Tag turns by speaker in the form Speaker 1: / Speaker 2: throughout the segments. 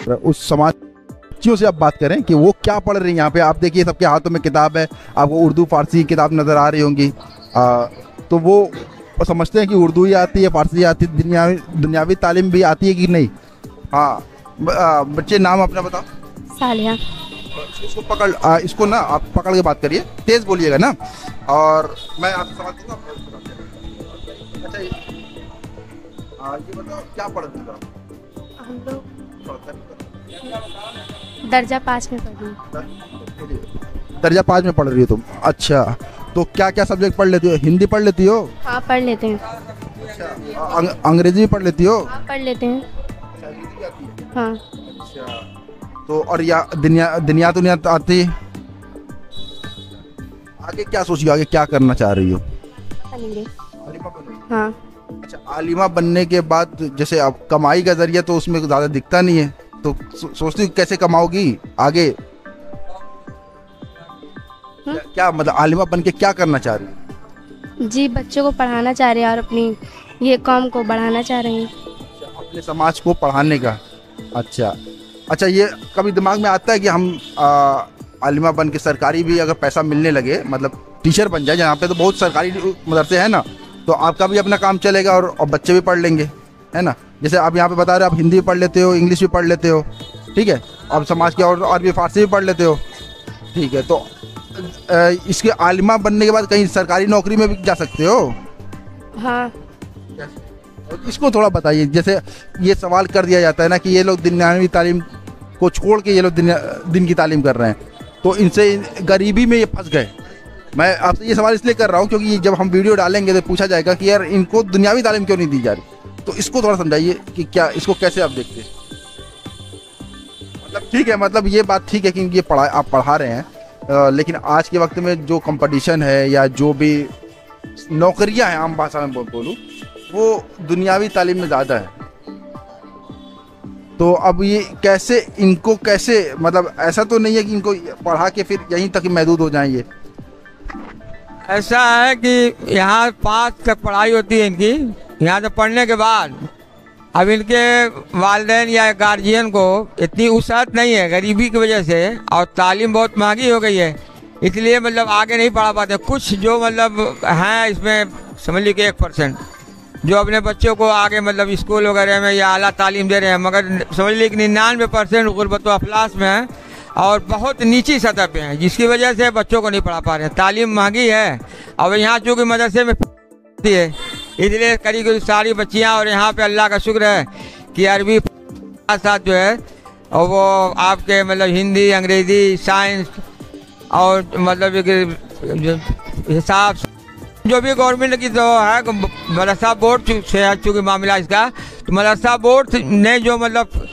Speaker 1: उस समाज बच्चियों से आप बात करें कि वो क्या पढ़ रही हैं। यहाँ पे आप देखिए सबके हाथों में किताब है, आपको उर्दू फारसी किताब नज़र आ रही होंगी। तो वो समझते हैं कि उर्दू ही आती है, फारसी आती है, दुनियावी तालीम भी आती है कि नहीं। हाँ बच्चे नाम अपना बताओ।
Speaker 2: सालिया।
Speaker 1: इसको पकड़ इसको ना आप पकड़ के बात करिए, तेज बोलिएगा ना, और मैं आपसे सवाल दूंगा। अच्छा ये बताओ क्या पढ़ रही हो
Speaker 2: हम लोग दर्जा 5 में पढ़ी।
Speaker 1: दर्जा 5 में पढ़ रही हो तुम। अच्छा तो क्या क्या सब्जेक्ट पढ़ लेती हो? हिंदी पढ़ लेती हो?
Speaker 2: हाँ पढ़ लेते हैं।
Speaker 1: अच्छा अंग्रेजी भी पढ़ लेती हो?
Speaker 2: हाँ पढ़ लेते हैं। हाँ।
Speaker 1: अच्छा तो और या दुनिया आती है? आगे क्या सोची, आगे क्या करना चाह रही हो? आलिमा बनोगी?
Speaker 2: हाँ।
Speaker 1: अच्छा आलिमा बनने के बाद जैसे अब कमाई का जरिया तो उसमें ज़्यादा दिखता नहीं है, तो सोचती हूँ कैसे कमाओगी आगे? क्या मतलब आलिमा बन के क्या करना चाह रही है?
Speaker 2: जी बच्चों को पढ़ाना चाह रहे हैं और अपनी ये कौम को बढ़ाना चाह रहे हैं।
Speaker 1: अपने समाज को पढ़ाने का। अच्छा ये कभी दिमाग में आता है कि हम आलिमा बन के सरकारी भी अगर पैसा मिलने लगे, मतलब टीचर बन जाए, यहाँ पे तो बहुत सरकारी मदरसे हैं ना, तो आपका भी अपना काम चलेगा और बच्चे भी पढ़ लेंगे, है ना। जैसे आप यहाँ पे बता रहे हो आप हिंदी भी पढ़ लेते हो, इंग्लिश भी पढ़ लेते हो, ठीक है, अब समाज की और भी फारसी भी पढ़ लेते हो, ठीक है। तो इसके आलिमा बनने के बाद कहीं सरकारी नौकरी में भी जा सकते हो।
Speaker 2: हाँ।
Speaker 1: इसको थोड़ा बताइए। जैसे ये सवाल कर दिया जाता है ना कि ये लोग दुनियावी तालीम को छोड़ के ये लोग दिन की तालीम कर रहे हैं, तो इनसे गरीबी में ये फंस गए। मैं आपसे ये सवाल इसलिए कर रहा हूँ क्योंकि जब हम वीडियो डालेंगे तो पूछा जाएगा कि यार इनको दुनियावी तालीम क्यों नहीं दी जा रही, तो इसको थोड़ा समझाइए कि क्या इसको कैसे आप देखते हैं। मतलब ठीक है, मतलब ये बात ठीक है कि ये आप पढ़ा रहे हैं, लेकिन आज के वक्त में जो कंपटीशन है या जो भी नौकरियां हैं, आम भाषा में बोलूँ, वो दुनियावी तालीम में ज़्यादा है। तो अब ये इनको कैसे, मतलब ऐसा तो नहीं है कि इनको पढ़ा के फिर यहीं तक महदूद हो जाएं ये?
Speaker 3: ऐसा है कि यहाँ 5 तक पढ़ाई होती है इनकी। यहाँ से पढ़ने के बाद अब इनके वालिदैन या गार्जियन को इतनी वुसअत नहीं है गरीबी की वजह से, और तालीम बहुत महंगी हो गई है, इसलिए मतलब आगे नहीं पढ़ा पाते। कुछ जो मतलब हैं इसमें समझ लीजिए 1% जो अपने बच्चों को आगे मतलब स्कूल वगैरह में या आला तालीम दे रहे हैं, मगर समझ लीजिए 99% गुरबत व अफलास में है और बहुत नीची सतह पे हैं, जिसकी वजह से बच्चों को नहीं पढ़ा पा रहे हैं। तालीम महंगी है और यहाँ चूँकि मदरसे में है, इसलिए करीब करीब सारी बच्चियाँ, और यहाँ पे अल्लाह का शुक्र है कि अरबी साथ जो है और वो आपके मतलब हिंदी, अंग्रेज़ी, साइंस और मतलब हिसाब जो भी गवर्नमेंट की जो है मदरसा बोर्ड से है चूँकि मामला इसका, तो मदरसा बोर्ड ने जो मतलब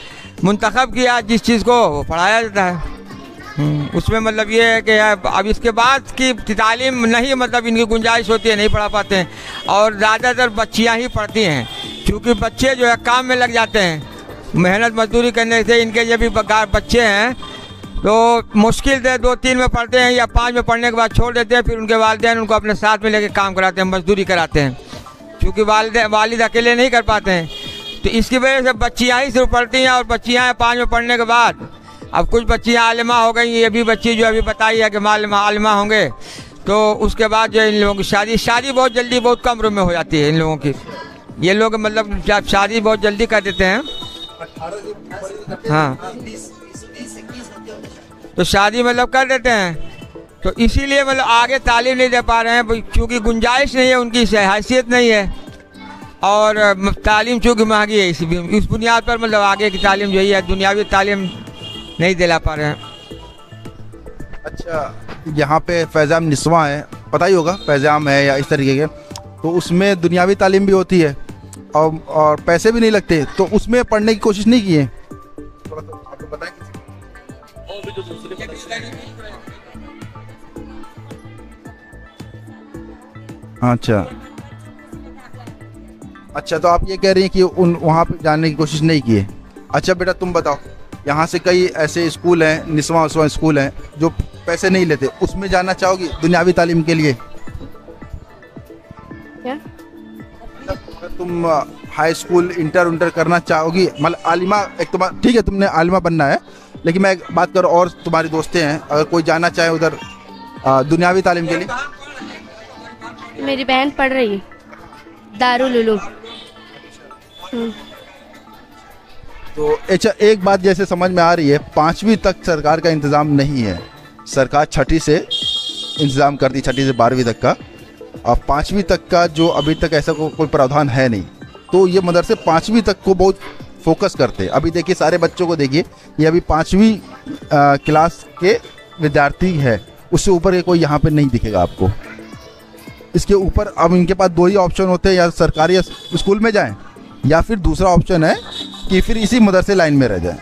Speaker 3: मुंतखब किया जिस चीज़ को वो पढ़ाया जाता है। उसमें मतलब ये है कि अब इसके बाद की तालीम नहीं, मतलब इनकी गुंजाइश होती है, नहीं पढ़ा पाते हैं, और ज़्यादातर बच्चियाँ ही पढ़ती हैं, क्योंकि बच्चे जो है काम में लग जाते हैं, मेहनत मजदूरी करने से। इनके जब भी बच्चे हैं तो मुश्किल से 2-3 में पढ़ते हैं या 5 में पढ़ने के बाद छोड़ देते हैं, फिर उनके वालिदैन उनको अपने साथ में लेके काम कराते हैं, मजदूरी कराते हैं, क्योंकि वालिद अकेले नहीं कर पाते हैं। तो इसकी वजह से बच्चियाँ ही सिर्फ पढ़ती हैं, और बच्चियाँ 5 में पढ़ने के बाद अब कुछ बच्चियाँ आलिमा हो गई। ये भी बच्ची जो अभी बताई है कि आलिमा होंगे, तो उसके बाद जो इन लोगों की शादी बहुत जल्दी, बहुत कम उम्र में हो जाती है इन लोगों की। ये लोग मतलब शादी बहुत जल्दी कर देते हैं। हाँ, तो शादी मतलब कर देते हैं, तो इसीलिए मतलब आगे तालीम नहीं दे पा रहे हैं, क्योंकि गुंजाइश नहीं है, उनकी हैसियत नहीं है, और तालीम चूँकि महंगी है, इस बुनियाद पर मतलब आगे की तालीम जो है दुनियावी तालीम नहीं दिला पा रहे हैं।
Speaker 1: अच्छा यहाँ पे फैज़ाम निस्वा है, पता ही होगा फैज़ाम है या इस तरीके के, तो उसमें दुनियावी तालीम भी होती है और पैसे भी नहीं लगते, तो उसमें पढ़ने की कोशिश नहीं की है? थोड़ा सा आपको बताएं। अच्छा तो आप ये कह रही हैं कि वहाँ पे जाने की कोशिश नहीं की है। अच्छा बेटा तुम बताओ, यहाँ से कई ऐसे स्कूल हैं, निस्वा स्कूल हैं जो पैसे नहीं लेते, उसमें जाना चाहोगी दुनियावी तालीम के लिए?
Speaker 2: क्या?
Speaker 1: तुम हाई स्कूल इंटर उंटर करना चाहोगी, मतलब आलिमा एक तुम्हारा ठीक है, तुमने आलिमा बनना है, लेकिन मैं एक बात करूँ और तुम्हारी दोस्तें हैं, अगर कोई जाना चाहे उधर दुनियावी तालीम के लिए?
Speaker 2: मेरी बहन पढ़ रही है दारुल उलूम।
Speaker 1: तो अच्छा, एक बात जैसे समझ में आ रही है, 5वीं तक सरकार का इंतज़ाम नहीं है, सरकार 6ठी से इंतज़ाम करती, 6ठी से 12वीं तक का, और 5वीं तक का जो अभी तक ऐसा कोई प्रावधान है नहीं। तो ये मदरसे 5वीं तक को बहुत फोकस करते हैं। अभी देखिए सारे बच्चों को देखिए, ये अभी 5वीं क्लास के विद्यार्थी है, उससे ऊपर ये कोई यहाँ पे नहीं दिखेगा आपको। इसके ऊपर अब इनके पास 2 ही ऑप्शन होते हैं, या सरकारी स्कूल में जाएं, या फिर दूसरा ऑप्शन है कि फिर इसी मदरसे लाइन में रह जाएं।